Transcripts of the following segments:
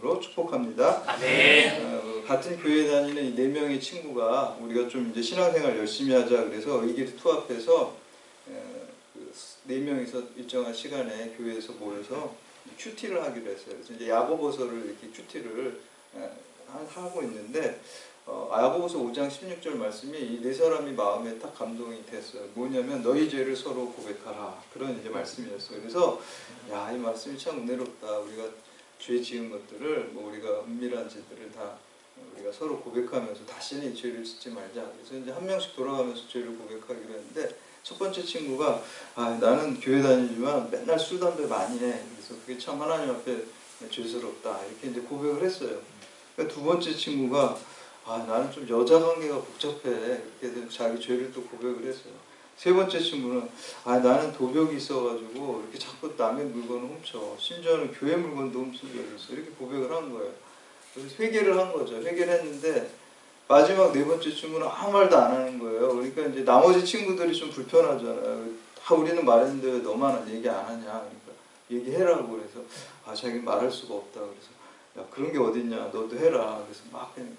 이름으로 축복합니다. 같은 교회 다니는 이 4명의 친구가 우리가 좀 이제 신앙생활 열심히 하자 그래서 의기를 투합해서 4명이서 일정한 시간에 교회에서 모여서 큐티를 하기로 했어요. 그래서 이제 야고보서를 이렇게 큐티를 하고 있는데 야고보서 5장 16절 말씀이 이 4사람이 마음에 딱 감동이 됐어요. 뭐냐면 너희 죄를 서로 고백하라, 그런 이제 말씀이었어요. 그래서 야, 이 말씀이 참 은혜롭다. 우리가 죄 지은 것들을 우리가 은밀한 죄들을 다 우리가 서로 고백하면서 다시는 이 죄를 짓지 말자. 그래서 이제 한 명씩 돌아가면서 죄를 고백하기로 했는데, 첫 번째 친구가 나는 교회 다니지만 맨날 술 담배 많이 해. 그래서 그게 참 하나님 앞에 죄스럽다. 이렇게 이제 고백을 했어요. 그러니까 두 번째 친구가 나는 좀 여자 관계가 복잡해. 이렇게 자기 죄를 또 고백을 했어요. 세 번째 친구는 나는 도벽이 있어가지고 이렇게 자꾸 남의 물건을 훔쳐. 심지어는 교회 물건도 훔친 적이 있어. 이렇게 고백을 한 거예요. 그래서 회개를 한 거죠. 회개를 했는데 마지막 4번째 친구는 아무 말도 안 하는 거예요. 그러니까 이제 나머지 친구들이 좀 불편하잖아요. 다 우리는 말했는데 왜 너만 얘기 안 하냐. 그러니까 얘기해라고. 그래서 자기는 말할 수가 없다. 그래서 야, 그런 게 어딨냐. 너도 해라. 그래서 막 그냥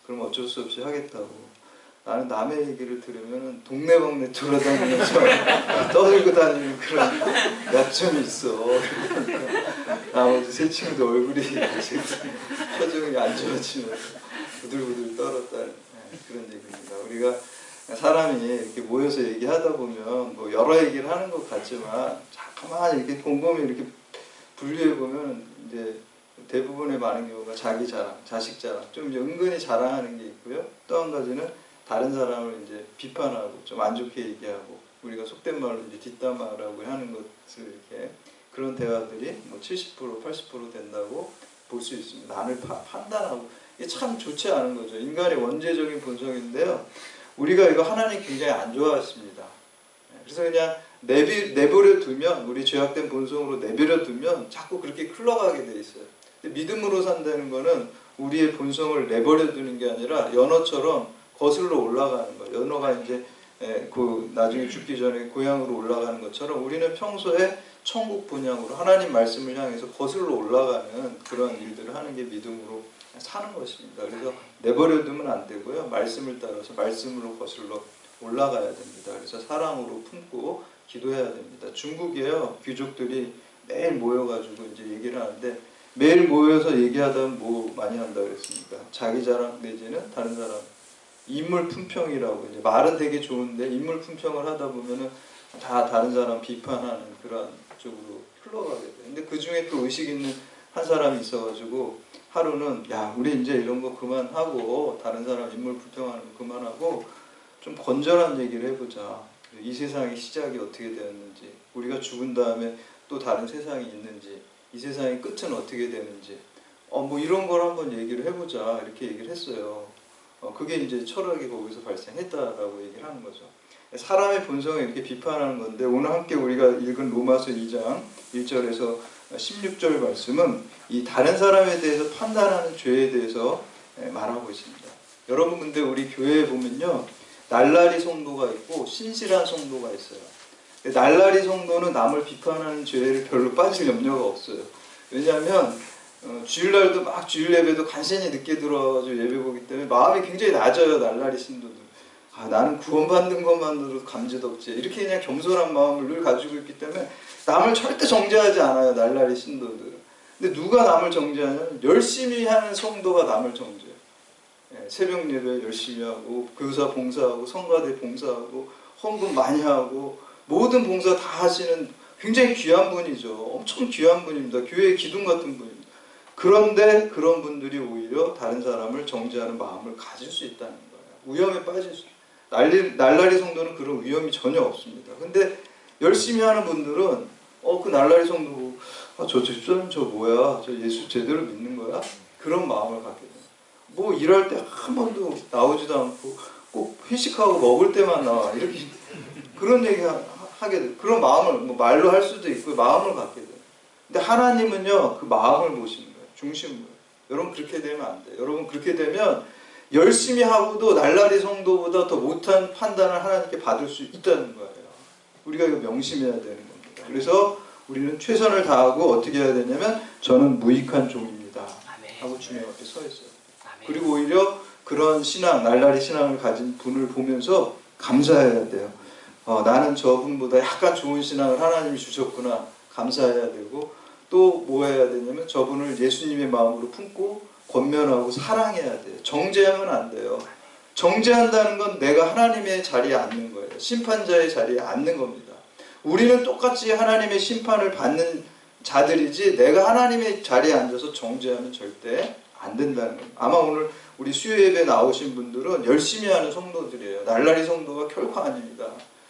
그럼 어쩔 수 없이 하겠다고. 나는 남의 얘기를 들으면 동네방네 돌아다니면서 떠들고 다니는 그런 약점이 있어. 나머지 세 친구도 얼굴이 표정이 안 좋아지면서 부들부들 떨었다는 그런 얘기입니다. 우리가 사람이 이렇게 모여서 얘기하다 보면 뭐 여러 얘기를 하는 것 같지만 가만히 이렇게 곰곰이 이렇게 분류해 보면 이제 대부분의 많은 경우가 자기 자랑, 자식 자랑, 좀 은근히 자랑하는 게 있고요. 또 한 가지는 다른 사람을 이제 비판하고 좀 안 좋게 얘기하고, 우리가 속된 말로 이제 뒷담화라고 하는 것을 이렇게 그런 대화들이 뭐 70%, 80% 된다고 볼 수 있습니다. 남을 판단하고, 이게 참 좋지 않은 거죠. 인간의 원죄적인 본성인데요. 우리가 이거 하나님 굉장히 안 좋아하십니다. 그래서 그냥 내버려 두면, 우리 죄악된 본성으로 내버려 두면 자꾸 그렇게 흘러가게 돼 있어요. 근데 믿음으로 산다는 거는 우리의 본성을 내버려 두는 게 아니라 연어처럼 거슬러 올라가는 거예요. 연어가 이제 나중에 죽기 전에 고향으로 올라가는 것처럼 우리는 평소에 천국 본향으로 하나님 말씀을 향해서 거슬러 올라가는 그런 일들을 하는 게 믿음으로 사는 것입니다. 그래서 내버려 두면 안 되고요. 말씀을 따라서 말씀으로 거슬러 올라가야 됩니다. 그래서 사랑으로 품고 기도해야 됩니다. 중국에요, 귀족들이 매일 모여가지고 이제 얘기를 하는데, 매일 모여서 얘기하다 뭐 많이 한다 그랬습니까? 자기 자랑 내지는 다른 사람 인물 품평이라고. 이제 말은 되게 좋은데 인물 품평을 하다 보면은 다 다른 사람 비판하는 그런 쪽으로 흘러가게 돼요. 근데 그 중에 또 의식 있는 한 사람이 있어가지고 하루는 야, 우리 이제 이런 거 그만하고 다른 사람 인물 품평하는 거 그만하고 좀 건전한 얘기를 해보자. 이 세상의 시작이 어떻게 되었는지, 우리가 죽은 다음에 또 다른 세상이 있는지, 이 세상의 끝은 어떻게 되는지, 뭐 이런 걸 한번 얘기를 해보자. 이렇게 얘기를 했어요. 그게 이제 철학이 거기서 발생했다라고 얘기를 하는 거죠. 사람의 본성을 이렇게 비판하는 건데, 오늘 함께 우리가 읽은 로마서 2장 1절에서 16절 말씀은 이 다른 사람에 대해서 판단하는 죄에 대해서 말하고 있습니다. 여러분, 근데 우리 교회에 보면요, 날라리 성도가 있고 신실한 성도가 있어요. 날라리 성도는 남을 비판하는 죄를 별로 빠질 염려가 없어요. 왜냐하면 주일날도 막 주일 예배도 간신히 늦게 들어와가지고 예배 보기 때문에 마음이 굉장히 낮아요. 날라리 신도들. 나는 구원받는 것만으로도 감지덕지, 이렇게 그냥 겸손한 마음을 늘 가지고 있기 때문에 남을 절대 정죄하지 않아요. 날라리 신도들은. 근데 누가 남을 정죄하냐면 열심히 하는 성도가 남을 정죄해요. 새벽 예배 열심히 하고 교사 봉사하고 성가대 봉사하고 헌금 많이 하고 모든 봉사 다 하시는 굉장히 귀한 분이죠. 엄청 귀한 분입니다. 교회의 기둥 같은 분입니다. 그런데 그런 분들이 오히려 다른 사람을 정죄하는 마음을 가질 수 있다는 거예요. 위험에 빠질 수 있어요. 날라리 성도는 그런 위험이 전혀 없습니다. 근데 열심히 하는 분들은 그 날라리 성도 저 집사님 저 뭐야? 저 예수 제대로 믿는 거야? 그런 마음을 갖게 돼요. 뭐 일할 때 한 번도 나오지도 않고 꼭 회식하고 먹을 때만 나와. 이렇게 그런 얘기 하게 돼요. 그런 마음을 뭐 말로 할 수도 있고 마음을 갖게 돼요. 근데 하나님은요, 그 마음을 보시는 거예요. 중심을. 여러분 그렇게 되면 안 돼요. 여러분 그렇게 되면 열심히 하고도 날라리 성도보다 더 못한 판단을 하나님께 받을 수 있다는 거예요. 우리가 이거 명심해야 되는 겁니다. 그래서 우리는 최선을 다하고 어떻게 해야 되냐면 저는 무익한 종입니다. 오히려 그런 신앙, 날라리 신앙을 가진 분을 보면서 감사해야 돼요. 나는 저분보다 약간 좋은 신앙을 하나님이 주셨구나, 감사해야 되고, 또 뭐 해야 되냐면 저분을 예수님의 마음으로 품고 권면하고 사랑해야 돼요. 정죄하면 안 돼요. 정죄한다는 건 내가 하나님의 자리에 앉는 거예요. 심판자의 자리에 앉는 겁니다. 우리는 똑같이 하나님의 심판을 받는 자들이지, 내가 하나님의 자리에 앉아서 정죄하면 절대 안 된다는 거예요. 아마 오늘 우리 수요예배 나오신 분들은 열심히 하는 성도들이에요. 날라리 성도가 결코 아닙니다.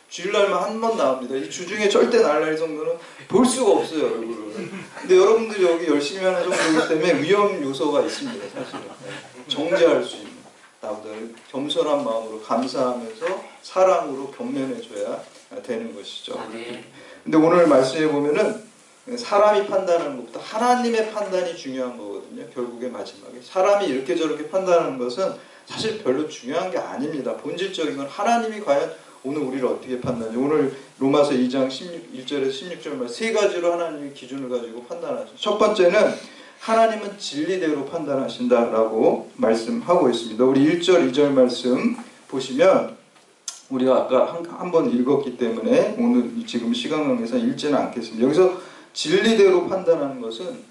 주일날만 한 번 나옵니다. 이 주중에 절대 날라리 성도는 볼 수가 없어요, 얼굴을. 근데 여러분들이 여기 열심히 하는 성도이기 때문에 위험 요소가 있습니다, 사실은. 정죄할 수 있는. 나보다 겸손한 마음으로 감사하면서 사랑으로 격려해줘야 되는 것이죠. 근데 오늘 말씀해 보면은 사람이 판단하는 것보다 하나님의 판단이 중요한 거거든요. 결국에 마지막에 사람이 이렇게 저렇게 판단하는 것은 사실 별로 중요한 게 아닙니다. 본질적인 건 하나님이 과연 오늘 우리를 어떻게 판단하지? 오늘 로마서 2장 1절에서 16절 말 세 가지로 하나님의 기준을 가지고 판단하죠. 첫 번째는 하나님은 진리대로 판단하신다라고 말씀하고 있습니다. 우리 1절, 2절 말씀 보시면 우리가 아까 한 번 읽었기 때문에 오늘 지금 시간 관계상 읽지는 않겠습니다. 여기서 진리대로 판단하는 것은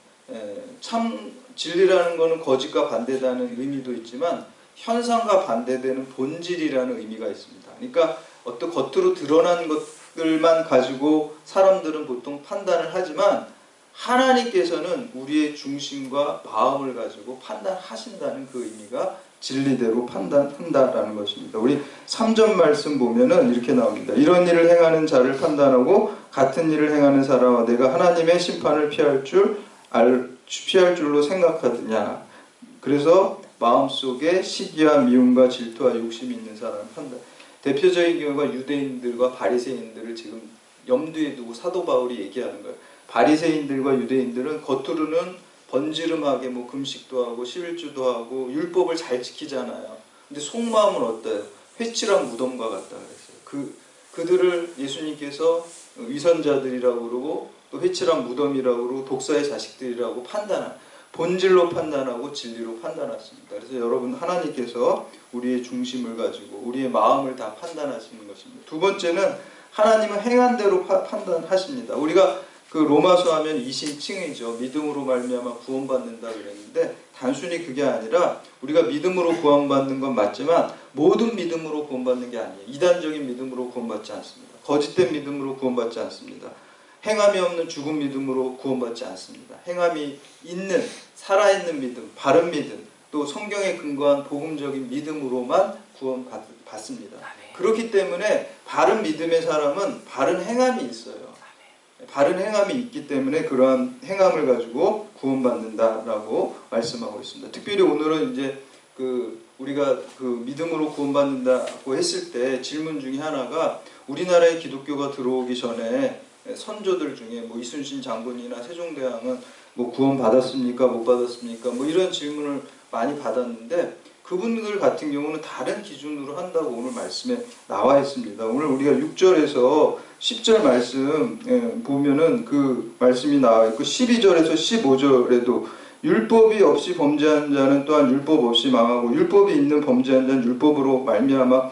참 진리라는 것은 거짓과 반대되는 의미도 있지만 현상과 반대되는 본질이라는 의미가 있습니다. 그러니까 어떤 겉으로 드러난 것들만 가지고 사람들은 보통 판단을 하지만 하나님께서는 우리의 중심과 마음을 가지고 판단하신다는 그 의미가 진리대로 판단한다라는 것입니다. 우리 3절 말씀 보면은 이렇게 나옵니다. 이런 일을 행하는 자를 판단하고 같은 일을 행하는 사람과 내가 하나님의 심판을 피할 줄로 생각하느냐. 그래서 마음속에 시기와 미움과 질투와 욕심이 있는 사람을 판단. 대표적인 경우가 유대인들과 바리새인들을 지금 염두에 두고 사도 바울이 얘기하는 거예요. 바리새인들과 유대인들은 겉으로는 번지름하게 뭐 금식도 하고 11주도 하고 율법을 잘 지키잖아요. 근데 속마음은 어때요? 회칠한 무덤과 같다 그랬어요. 그들을 예수님께서 위선자들이라고 그러고 또 회칠한 무덤이라고 그러고 독사의 자식들이라고 본질로 판단하고 진리로 판단하십니다. 그래서 여러분, 하나님께서 우리의 중심을 가지고 우리의 마음을 다 판단하시는 것입니다. 두 번째는 하나님은 행한 대로 판단하십니다. 우리가 그 로마서 하면 이신칭의죠. 믿음으로 말미암아 구원받는다 그랬는데 단순히 그게 아니라 우리가 믿음으로 구원받는 건 맞지만 모든 믿음으로 구원받는 게 아니에요. 이단적인 믿음으로 구원받지 않습니다. 거짓된 믿음으로 구원받지 않습니다. 행함이 없는 죽은 믿음으로 구원받지 않습니다. 행함이 있는 살아있는 믿음, 바른 믿음, 또 성경에 근거한 복음적인 믿음으로만 구원받습니다. 그렇기 때문에 바른 믿음의 사람은 바른 행함이 있어요. 바른 행함이 있기 때문에 그러한 행함을 가지고 구원받는다라고 말씀하고 있습니다. 특별히 오늘은 이제 우리가 믿음으로 구원받는다고 했을 때 질문 중에 하나가 우리나라에 기독교가 들어오기 전에 선조들 중에 뭐 이순신 장군이나 세종대왕은 뭐 구원 받았습니까? 못 받았습니까? 뭐 이런 질문을 많이 받았는데 그분들 같은 경우는 다른 기준으로 한다고 오늘 말씀에 나와 있습니다. 오늘 우리가 6절에서 10절 말씀 보면은 그 말씀이 나와 있고 12절에서 15절에도 율법이 없이 범죄한 자는 또한 율법 없이 망하고 율법이 있는 범죄한 자는 율법으로 말미암아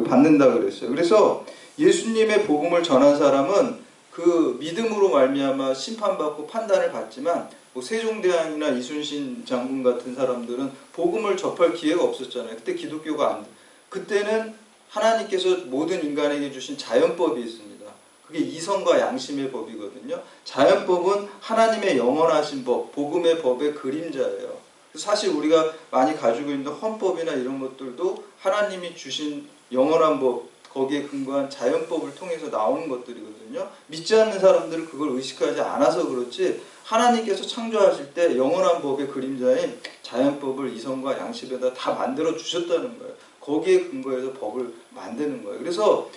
받는다 그랬어요. 그래서 예수님의 복음을 전한 사람은 그 믿음으로 말미암아 심판받고 판단을 받지만 뭐 세종대왕이나 이순신 장군 같은 사람들은 복음을 접할 기회가 없었잖아요. 그때 기독교가 그때는 하나님께서 모든 인간에게 주신 자연법이 있습니다. 그게 이성과 양심의 법이거든요. 자연법은 하나님의 영원하신 법, 복음의 법의 그림자예요. 사실 우리가 많이 가지고 있는 헌법이나 이런 것들도 하나님이 주신 영원한 법, 거기에 근거한 자연법을 통해서 나오는 것들이거든요. 믿지 않는 사람들은 그걸 의식하지 않아서 그렇지 하나님께서 창조하실 때 영원한 법의 그림자인 자연법을 이성과 양심에다 다 만들어 주셨다는 거예요. 거기에 근거해서 법을 만드는 거예요. 그래서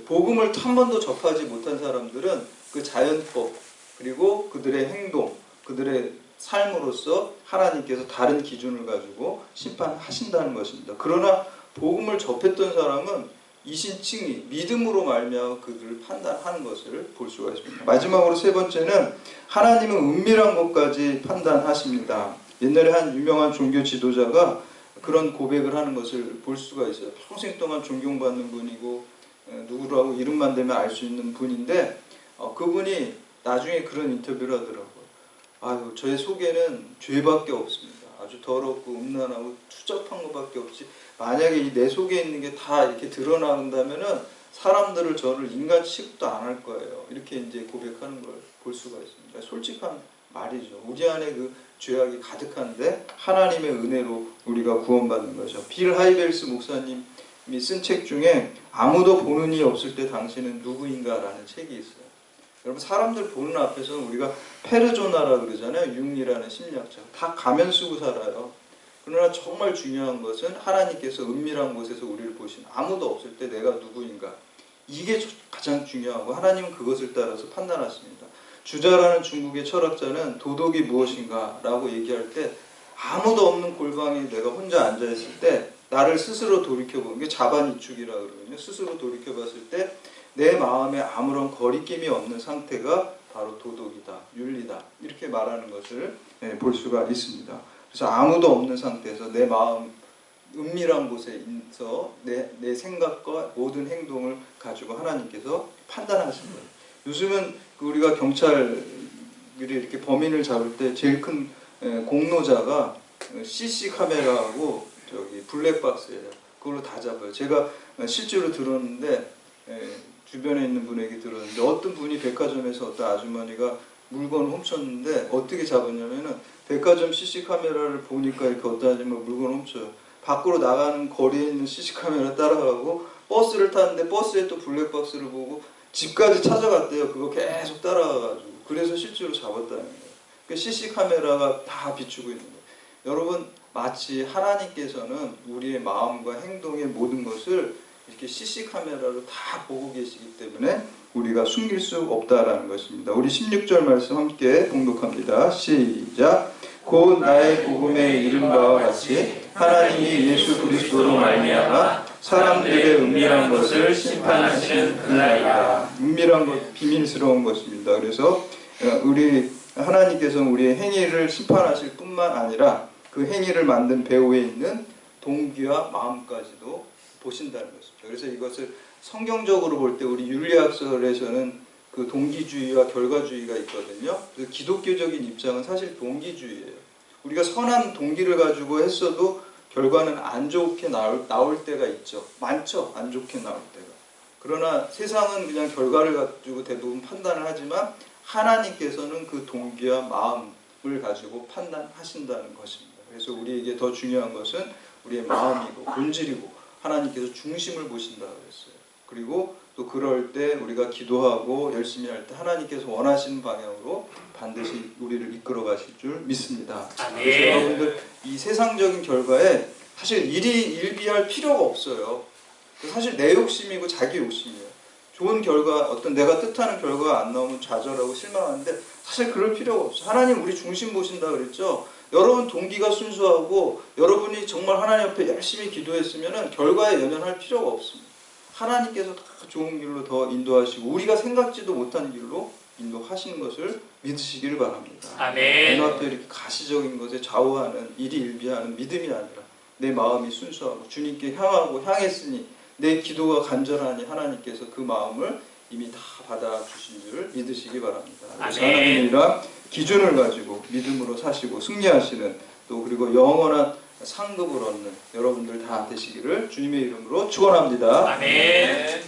복음을 한 번도 접하지 못한 사람들은 그 자연법 그리고 그들의 행동, 그들의 삶으로서 하나님께서 다른 기준을 가지고 심판하신다는 것입니다. 그러나 복음을 접했던 사람은 이신칭의, 믿음으로 말미암아 그들을 판단하는 것을 볼 수가 있습니다. 마지막으로 세 번째는 하나님은 은밀한 것까지 판단하십니다. 옛날에 한 유명한 종교 지도자가 그런 고백을 하는 것을 볼 수가 있어요. 평생 동안 존경받는 분이고 누구라고 이름만 대면 알 수 있는 분인데 그분이 나중에 그런 인터뷰를 하더라고요. 아유, 저의 속에는 죄밖에 없습니다. 아주 더럽고 음란하고 추잡한 것밖에 없지, 만약에 이 내 속에 있는 게 다 이렇게 드러나온다면은 사람들을 저를 인간 취급도 안 할 거예요. 이렇게 이제 고백하는 걸 볼 수가 있습니다. 솔직한 말이죠. 우리 안에 그 죄악이 가득한데 하나님의 은혜로 우리가 구원받는 거죠. 빌 하이벨스 목사님이 쓴 책 중에 아무도 보는 이 없을 때 당신은 누구인가 라는 책이 있어요. 여러분, 사람들 보는 앞에서는 우리가 페르조나라 그러잖아요. 융이라는 심리학자. 다 가면 쓰고 살아요. 그러나 정말 중요한 것은 하나님께서 은밀한 곳에서 우리를 보시는, 아무도 없을 때 내가 누구인가, 이게 가장 중요하고 하나님은 그것을 따라서 판단하십니다. 주자라는 중국의 철학자는 도덕이 무엇인가 라고 얘기할 때 아무도 없는 골방에 내가 혼자 앉아있을 때 나를 스스로 돌이켜보는 게 자반이축이라고 그러거든요. 스스로 돌이켜봤을 때 내 마음에 아무런 거리낌이 없는 상태가 바로 도덕이다, 윤리다, 이렇게 말하는 것을 볼 수가 있습니다. 그래서 아무도 없는 상태에서 내 마음 은밀한 곳에서 내 생각과 모든 행동을 가지고 하나님께서 판단하시는 거예요. 요즘은 우리가 경찰들이 이렇게 범인을 잡을 때 제일 큰 공로자가 CC 카메라하고 저기 블랙박스예요. 그걸로 다 잡아요. 제가 실제로 들었는데, 주변에 있는 분에게 들었는데, 어떤 분이 백화점에서 어떤 아주머니가 물건을 훔쳤는데 어떻게 잡았냐면은 백화점 CC 카메라를 보니까 이렇게 어떤 아줌마가 물건을 훔쳐요. 밖으로 나가는 거리에 있는 CC 카메라 따라가고 버스를 탔는데 버스에 또 블랙박스를 보고 집까지 찾아갔대요. 그거 계속 따라가가지고. 그래서 실제로 잡았다는 거예요. 그러니까 CC 카메라가 다 비추고 있는 거예요. 여러분, 마치 하나님께서는 우리의 마음과 행동의 모든 것을 이렇게 CC 카메라로 다 보고 계시기 때문에 우리가 숨길 수 없다라는 것입니다. 우리 16절 말씀 함께 봉독합니다. 시작. 곧 나의 복음에 이른 바와 같이 하나님이 예수 그리스도로 말미암아 사람들의 은밀한 것을 심판하시는 그날이다. 은밀한 것, 비밀스러운 것입니다. 그래서 우리 하나님께서는 우리의 행위를 심판하실 뿐만 아니라 그 행위를 만든 배후에 있는 동기와 마음까지도 보신다는 것입니다. 그래서 이것을 성경적으로 볼 때 우리 윤리학설에서는 그 동기주의와 결과주의가 있거든요. 그래서 기독교적인 입장은 사실 동기주의예요. 우리가 선한 동기를 가지고 했어도 결과는 안 좋게 나올 때가 있죠. 많죠. 안 좋게 나올 때가. 그러나 세상은 그냥 결과를 가지고 대부분 판단을 하지만 하나님께서는 그 동기와 마음을 가지고 판단하신다는 것입니다. 그래서 우리에게 더 중요한 것은 우리의 마음이고 본질이고 하나님께서 중심을 보신다고 했어요. 그리고 또 그럴 때 우리가 기도하고 열심히 할 때 하나님께서 원하시는 방향으로 반드시 우리를 이끌어 가실 줄 믿습니다. 그래서 여러분들, 이 세상적인 결과에 사실 일비할 필요가 없어요. 사실 내 욕심이고 자기 욕심이에요. 좋은 결과, 어떤 내가 뜻하는 결과가 안 나오면 좌절하고 실망하는데 사실 그럴 필요가 없어요. 하나님 우리 중심 보신다 그랬죠. 여러분 동기가 순수하고 여러분이 정말 하나님 앞에 열심히 기도했으면 결과에 연연할 필요가 없습니다. 하나님께서 다 좋은 길로 더 인도하시고 우리가 생각지도 못한 길로 인도하시는 것을 믿으시길 바랍니다. 아멘. 눈앞에 이렇게 가시적인 것에 좌우하는 일희일비하는 믿음이 아니라 내 마음이 순수하고 주님께 향했으니 내 기도가 간절하니 하나님께서 그 마음을 이미 다 받아주신 줄 믿으시기 바랍니다. 그래서 하나님의 이러한 기준을 가지고 믿음으로 사시고 승리하시는, 또 그리고 영원한 상급을 얻는 여러분들 다 되시기를 주님의 이름으로 축원합니다. 아멘.